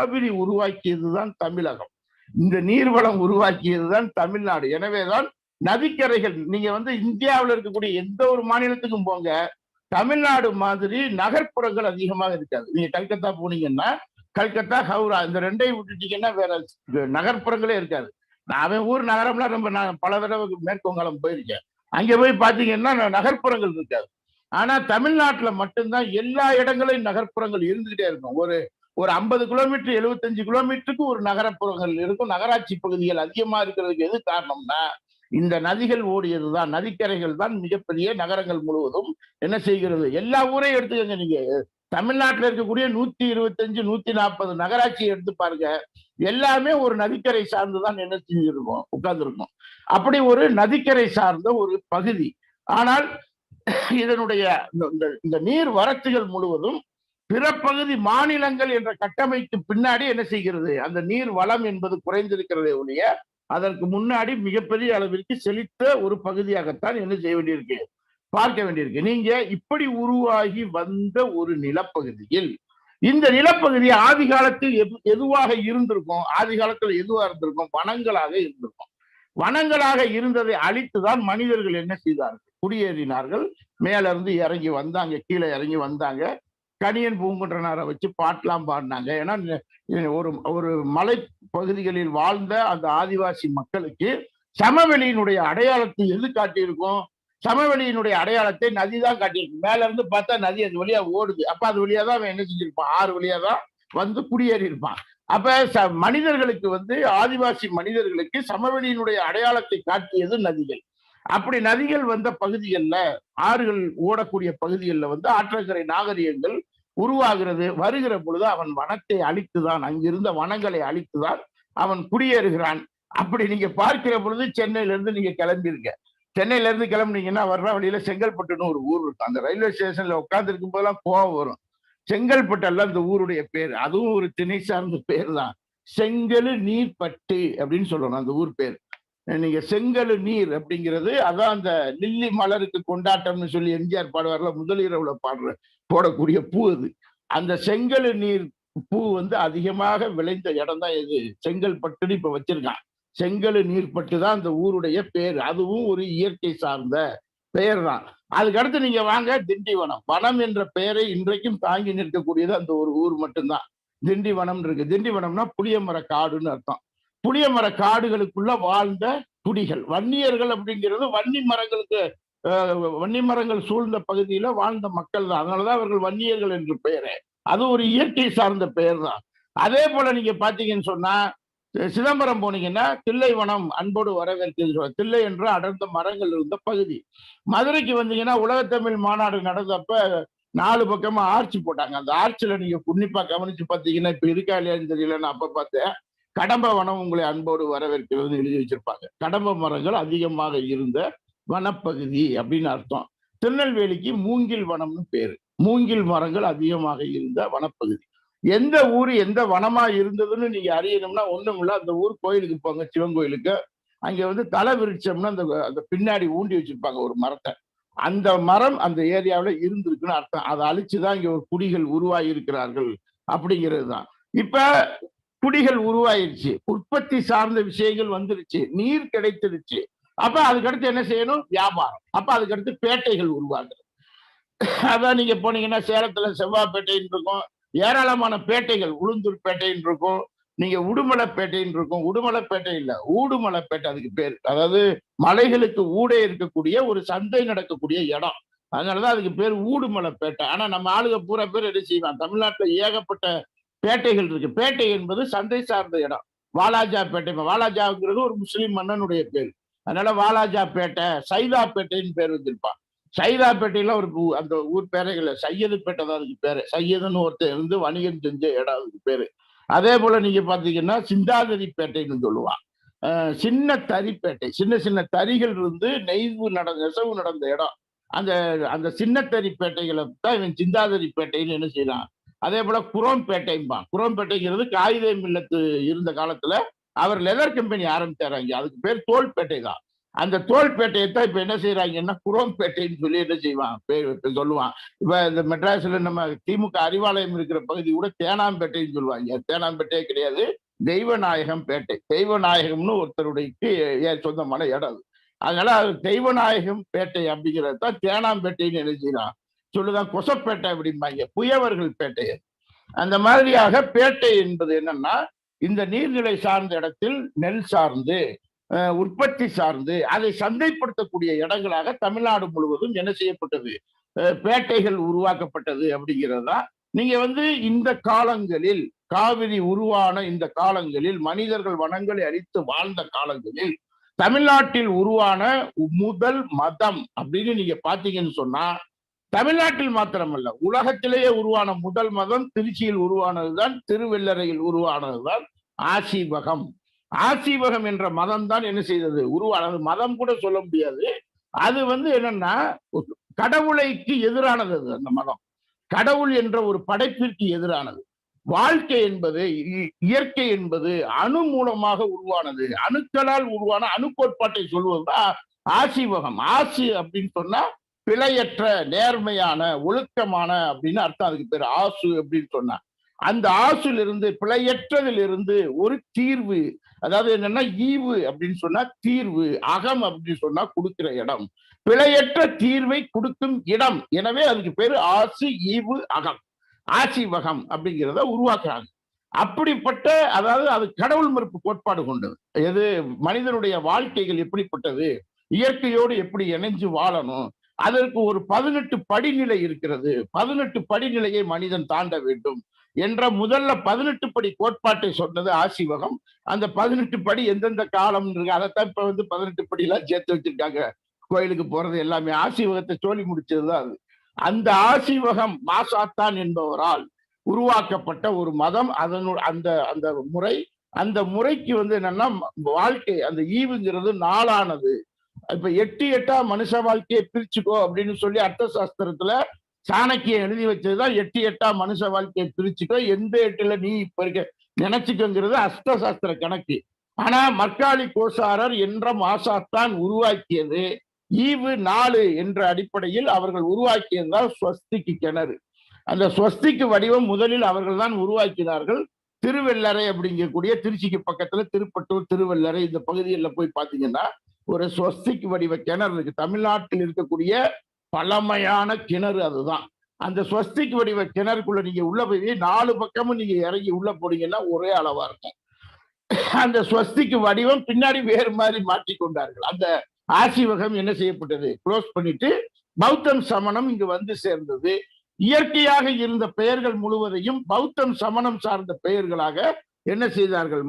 காவிரி உருவாக்கியதுதான் தமிழகம், இந்த நீர்வளம் உருவாக்கியதுதான் தமிழ்நாடு. எனவேதான் நதிக்கரைகள், நீங்க இந்தியாவில் இருக்கக்கூடிய எந்த ஒரு மாநிலத்துக்கும் போங்க, தமிழ்நாடு மாதிரி நகர்ப்புறங்கள் அதிகமாக இருக்காது. நீங்க கல்கத்தா போனீங்கன்னா, கல்கத்தா, ஹவுரா இந்த ரெண்டையும் விட்டுட்டீங்கன்னா வேற நகர்ப்புறங்களே இருக்காது. அவன் ஊர் நகரம்லாம் நான் பல தடவை மேற்கு வங்காளம் போயிருக்கேன். அங்க போய் பாத்தீங்கன்னா நகர்ப்புறங்கள் இருக்காது. ஆனா தமிழ்நாட்டுல மட்டும்தான் எல்லா இடங்களையும் நகர்ப்புறங்கள் இருந்துகிட்டே இருக்கும். ஒரு ஒரு 50 கிலோமீட்டர் 75 கிலோமீட்டருக்கு ஒரு நகரப்புறங்கள் இருக்கும். நகராட்சி பகுதிகள் அதிகமா இருக்கிறதுக்கு எது காரணம்னா இந்த நதிகள் ஓடியதுதான். நதிக்கரைகள் தான் மிகப்பெரிய நகரங்கள் முழுவதும் என்ன செய்கிறது. எல்லா ஊரையும் எடுத்துக்கங்க, நீங்க தமிழ்நாட்டில் இருக்கக்கூடிய 125 140 நகராட்சியை எடுத்து பாருங்க, எல்லாமே ஒரு நதிக்கரை சார்ந்துதான் என்ன செஞ்சிருக்கும், உட்கார்ந்துருக்கும். அப்படி ஒரு நதிக்கரை சார்ந்த ஒரு பகுதி. ஆனால் இதனுடைய இந்த நீர் வரத்துகள் முழுவதும் பிற பகுதி மாநிலங்கள் என்ற கட்டமைக்கு பின்னாடி என்ன செய்கிறது, அந்த நீர் வளம் என்பது குறைந்திருக்கிறதே ஒழிய அதற்கு முன்னாடி மிகப்பெரிய அளவிற்கு செழித்த ஒரு பகுதியாகத்தான் என்ன செய்ய வேண்டியிருக்கு, பார்க்க வேண்டியிருக்கு. நீங்க இப்படி உருவாகி வந்த ஒரு நிலப்பகுதியில் இந்த நிலப்பகுதி ஆதி காலத்தில் எதுவாக இருந்திருக்கும், ஆதி காலத்தில் எதுவாக இருந்திருக்கும், வனங்களாக இருந்திருக்கும். வனங்களாக இருந்ததை அழித்துதான் மனிதர்கள் என்ன செய்தார்கள், குடியேறினார்கள். மேல இருந்து இறங்கி வந்தாங்க, கீழே இறங்கி வந்தாங்க. கணியன் பூங்குன்றனாரை வச்சு பாட்டெல்லாம் பாடினாங்க. ஏன்னா ஒரு ஒரு மலை பகுதிகளில் வாழ்ந்த அந்த ஆதிவாசி மக்களுக்கு சமவெளியினுடைய அடையாளத்தை எது காட்டியிருக்கும், சமவெளியினுடைய அடையாளத்தை நதி தான் காட்டியிருக்கு. மேல இருந்து பார்த்தா நதி அது வழியா ஓடுது. அப்ப அது வழியா தான் அவன் என்ன செஞ்சிருப்பான், ஆறு வழியா தான் குடியேறி இருப்பான். அப்ப மனிதர்களுக்கு ஆதிவாசி மனிதர்களுக்கு சமவெளியினுடைய அடையாளத்தை காட்டியது நதிகள். அப்படி நதிகள் வந்த பகுதிகளில், ஆறுகள் ஓடக்கூடிய பகுதிகளில் ஆற்றங்கரை நாகரிகங்கள் உருவாகிறது. வருகிற பொழுது அவன் வனத்தை அழித்துதான், அங்கிருந்த வனங்களை அழித்துதான் அவன் குடியேறுகிறான். அப்படி நீங்க பார்க்கிற பொழுது சென்னையில இருந்து நீங்க கிளம்பிருங்க, சென்னையில இருந்து கிளம்புனீங்கன்னா வர்ற வழியில செங்கல்பட்டுன்னு ஒரு ஊர் இருக்கும். அந்த ரயில்வே ஸ்டேஷன்ல உட்கார்ந்து இருக்கும் போதெல்லாம் கோவம் வரும். செங்கல்பட்டு அந்த ஊருடைய பேர், அதுவும் ஒரு திணை சார்ந்த பேர் தான். செங்கலு நீர்பட்டு அப்படின்னு சொல்லணும் அந்த ஊர் பேர். நீங்க செங்கலு நீர் அப்படிங்கிறது அதான் அந்த லில்லி மலருக்கு கொண்டாட்டம்னு சொல்லி எம்ஜிஆர் பாடுவார்ல, முதலிரவுல போடக்கூடிய பூ அது. அந்த செங்கலு நீர் பூ அதிகமாக விளைந்த இடம் தான் எது, செங்கல்பட்டுன்னு இப்ப வச்சிருக்கான். செங்கலு நீர்பட்டு தான் அந்த ஊருடைய பேர். அதுவும் ஒரு இயற்கை சார்ந்த பெயர் தான். அதுக்கடுத்து நீங்க வாங்க திண்டிவனம். வனம் என்ற பெயரை இன்றைக்கும் தாங்கி நிற்கக்கூடியது அந்த ஒரு ஊர் மட்டும்தான். திண்டிவனம் இருக்கு. திண்டிவனம்னா புளியமர காடுன்னு அர்த்தம். புளியமர காடுகளுக்குள்ள வாழ்ந்த குடிகள், வன்னியர்கள் அப்படிங்கிறது வன்னி மரங்கள் சூழ்ந்த பகுதியில வாழ்ந்த மக்கள் தான். அதனாலதான் அவர்கள் வன்னியர்கள் என்று பெயரு. அது ஒரு இயற்கை சார்ந்த பெயர் தான். அதே போல நீங்க பாத்தீங்கன்னு சொன்னா சிதம்பரம் போனீங்கன்னா தில்லைவனம் அன்போடு வரவேற்கிறது. தில்லை என்ற அடர்ந்த மரங்கள் இருந்த பகுதி. மதுரைக்கு வந்தீங்கன்னா உலகத்தமிழ் மாநாடு நடந்தப்ப 4 பக்கமா ஆர்ச்சி போட்டாங்க. அந்த ஆர்ச்சில நீங்க உன்னிப்பா கவனிச்சு பார்த்தீங்கன்னா, இப்ப இருக்கா இல்லையான்னு தெரியல, நான் அப்ப பார்த்தேன். கடம்ப வனம் உங்களை அன்போடு வரவேற்கிறது எழுதி வச்சிருப்பாங்க. கடம்ப மரங்கள் அதிகமாக இருந்த வனப்பகுதி அப்படின்னு அர்த்தம். திருநெல்வேலிக்கு மூங்கில் வனம்னு பேரு. மூங்கில் மரங்கள் அதிகமாக இருந்த வனப்பகுதி. எந்த ஊரு எந்த வனமா இருந்ததுன்னு நீங்க அறியணும்னா ஒண்ணும் இல்ல, அந்த ஊர் கோயிலுக்கு போங்க, சிவன் கோயிலுக்கு. அங்க தலை விரிச்சோம்னா அந்த பின்னாடி ஊண்டி வச்சிருப்பாங்க ஒரு மரத்தை. அந்த மரம் அந்த ஏரியாவில் இருந்திருக்குன்னு அர்த்தம். அதை அழிச்சுதான் இங்க ஒரு குடிகள் உருவாகி இருக்கிறார்கள் அப்படிங்கிறது தான். இப்ப குடிகள் உருவாயிருச்சு, உற்பத்தி சார்ந்த விஷயங்கள் வந்துருச்சு, நீர் கிடைச்சிருச்சு. அப்ப அதுக்கடுத்து என்ன செய்யணும், வியாபாரம். அப்ப அதுக்கடுத்து பேட்டைகள் உருவாகுது. அதான் நீங்க போனீங்கன்னா சேலத்துல செவ்வாய்ப்பேட்டைன்னு இருக்கும், ஏராளமான பேட்டைகள். உளுந்தூர் பேட்டைன்னு இருக்கும், நீங்க உடுமலைப்பேட்டைன்னு இருக்கும். உடுமலைப்பேட்டை இல்ல, ஊடுமலைப்பேட்டை அதுக்கு பேர். அதாவது மலைகளுக்கு ஊடே இருக்கக்கூடிய ஒரு சந்தை நடக்கக்கூடிய இடம். அதனாலதான் அதுக்கு பேர் ஊடுமலைப்பேட்டை. ஆனா நம்ம ஆளுக பூரா பேர் என்ன செய்வான், தமிழ்நாட்டுல ஏகப்பட்ட பேட்டைகள் இருக்கு. பேட்டை என்பது சந்தை சார்ந்த இடம். வாலாஜா பேட்டை, வாலாஜாங்கிறது ஒரு முஸ்லீம் மன்னனுடைய பேர். அதனால வாலாஜா பேட்டை, சைதா பேட்டைன்னு பேர் வச்சிருப்பான். சைதா பேட்டையில ஒரு அந்த ஊர் பேரே இல்லை, சையது பேட்டை தான் அதுக்கு பேரு. சையதுன்னு ஒருத்தர் இருந்து வணிகம் செஞ்ச இடம் அதுக்கு பேரு. அதே போல நீங்க பாத்தீங்கன்னா சிந்தாதிரி பேட்டைன்னு சொல்லுவான். சின்ன தறிப்பேட்டை, சின்ன சின்ன தறிகள் இருந்து நெசவு நடந்த இடம். அந்த அந்த சின்ன தறி பேட்டைகளை தான் இவன் சிந்தாதிரி பேட்டைன்னு என்ன செய்யலாம். அதே போல குரோம்பேட்டைம்பான். குரோம்பேட்டைங்கிறது காகித மில்லத்து இருந்த காலத்துல அவர் லெதர் கம்பெனி ஆரம்பிச்சாரு. அதுக்கு பேர் தோல்பேட்டை தான். அந்த தோல்பேட்டையை தான் இப்ப என்ன செய்யறாங்கன்னா குரோம்பேட்டைன்னு சொல்லி என்ன செய்வான் பேர் சொல்லுவான். இப்ப இந்த மெட்ராஸ்ல நம்ம திமுக அறிவாலயம் இருக்கிற பகுதி கூட தேனாம்பேட்டைன்னு சொல்லுவாங்க. தேனாம்பேட்டையே கிடையாது, தெய்வநாயகம் பேட்டை. தெய்வநாயகம்னு ஒருத்தருடைய சொந்தமான இடம் அது. அதனால அது தெய்வநாயகம் பேட்டை அப்படிங்கிறது தான் தேனாம்பேட்டைன்னு என்ன செய்யறான் சொல்லுதான். கொசப்பேட்டை அப்படிம்பாங்க, புயவர்கள் பேட்டை. அந்த மாதிரியாக பேட்டை என்பது என்னன்னா, இந்த நீர்நிலை சார்ந்த இடத்தில் நெல் சார்ந்து உற்பத்தி சார்ந்து அதை சந்தைப்படுத்தக்கூடிய இடங்களாக தமிழ்நாடு முழுவதும் என்ன செய்யப்பட்டது, பேட்டைகள் உருவாக்கப்பட்டது அப்படிங்கிறது தான். நீங்க வந்து இந்த காலங்களில், காவிரி உருவான இந்த காலங்களில், மனிதர்கள் வனங்களை அழித்து வாழ்ந்த காலங்களில் தமிழ்நாட்டில் உருவான முதல் மதம் அப்படின்னு நீங்க பாத்தீங்கன்னு சொன்னா, தமிழ்நாட்டில் மாத்திரமல்ல உலகத்திலேயே உருவான முதல் மதம் திருச்சியில் உருவானதுதான், திருவெள்ளரையில் உருவானதுதான் ஆசீவகம். ஆசீவகம் என்ற மதம் தான் என்ன செய்தது உருவானது. மதம் கூட சொல்ல முடியாது, அது வந்து என்னன்னா கடவுளைக்கு எதிரானது. அந்த மதம் கடவுள் என்ற ஒரு படைப்பிற்கு எதிரானது. வாழ்க்கை என்பது, இயற்கை என்பது அணு மூலமாக உருவானது, அணுக்களால் உருவான அணு கோட்பாட்டை சொல்வதுதான் ஆசீவகம். ஆசி அப்படின்னு சொன்னா பிழையற்ற, நேர்மையான, ஒழுக்கமான அப்படின்னு அர்த்தம். அதுக்கு பேர் ஆசு அப்படின்னு சொன்னா. அந்த ஆசுல இருந்து, பிழையற்றதில் இருந்து ஒரு தீர்வு, அதாவது என்னன்னா ஈவு அப்படின்னு சொன்னா தீர்வு, அகம் அப்படின்னு சொன்னா கொடுக்கிற இடம், பிழையற்ற தீர்வை கொடுக்கும் இடம். எனவே அதுக்கு பேரு ஆசு, ஈவு, அகம், ஆசிவகம் அப்படிங்கிறத உருவாக்குறாங்க. அப்படிப்பட்ட, அதாவது அது கடவுள் மறுப்பு கோட்பாடு கொண்டது. எது, மனிதனுடைய வாழ்க்கைகள் எப்படிப்பட்டது, இயற்கையோடு எப்படி இணைஞ்சு வாழணும், அதற்கு ஒரு 18 படிநிலை இருக்கிறது. 18 படிநிலையை மனிதன் தாண்ட வேண்டும் என்ற முதல்ல 18 படி கோட்பாட்டை சொன்னது ஆசீவகம். அந்த 18 படி எந்தெந்த காலம் இருக்கு அதைத்தான் இப்ப வந்து 18 படி எல்லாம் சேர்த்து வச்சிருக்காங்க. கோயிலுக்கு போறது எல்லாமே ஆசீவகத்தை சொல்லி முடிச்சதுதான் அது. அந்த ஆசீவகம் மாசாத்தான் என்பவரால் உருவாக்கப்பட்ட ஒரு மதம். அந்த அந்த முறை, அந்த முறைக்கு வந்து என்னன்னா வாழ்க்கை, அந்த ஈவுங்கிறது நாளானது. இப்ப 8 மனுஷ வாழ்க்கையை பிரிச்சுக்கோ அப்படின்னு சொல்லி அர்த்த சாஸ்திரத்துல சாணக்கியம் எழுதி வச்சதுதான் 8 மனுஷ வாழ்க்கையை பிரிச்சுக்கோ, எந்த 8ல நீ இப்ப இருக்க நினைச்சுக்கோங்கிறது அஷ்ட சாஸ்திர கணக்கு. ஆனா மர்காலி கோசாரர் என்ற மாசாத்தான் உருவாக்கியது ஈவு 4 என்ற அடிப்படையில் அவர்கள் உருவாக்கியதுதான் ஸ்வஸ்திக்கு கிணறு. அந்த ஸ்வஸ்திக்கு வடிவம் முதலில் அவர்கள் தான் உருவாக்கினார்கள். திருவெள்ளரை அப்படிங்கக்கூடிய, திருச்சிக்கு பக்கத்துல திருப்பட்டூர், திருவெள்ளரை இந்த பகுதிகளில் போய் பாத்தீங்கன்னா ஒரு ஸ்வஸ்திக்கு வடிவ கிணறு இருக்கு. தமிழ்நாட்டில் இருக்கக்கூடிய பழமையான கிணறு அதுதான். அந்த ஸ்வஸ்திக்கு வடிவ கிணறுக்குள்ள நீங்க உள்ள போய் 4 பக்கமும் நீங்க இறங்கி உள்ள போனீங்கன்னா ஒரே அளவா இருக்கும். அந்த ஸ்வஸ்திக்கு வடிவம் பின்னாடி வேறு மாதிரி மாற்றிக்கொண்டார்கள். அந்த ஆசீவகம் என்ன செய்யப்பட்டது, க்ளோஸ் பண்ணிட்டு பௌத்தம் சமணம் இங்கு வந்து சேர்ந்தது. இயற்கையாக இருந்த பெயர்கள் முழுவதையும் பௌத்தம் சமணம் சார்ந்த பெயர்களாக என்ன செய்தார்கள்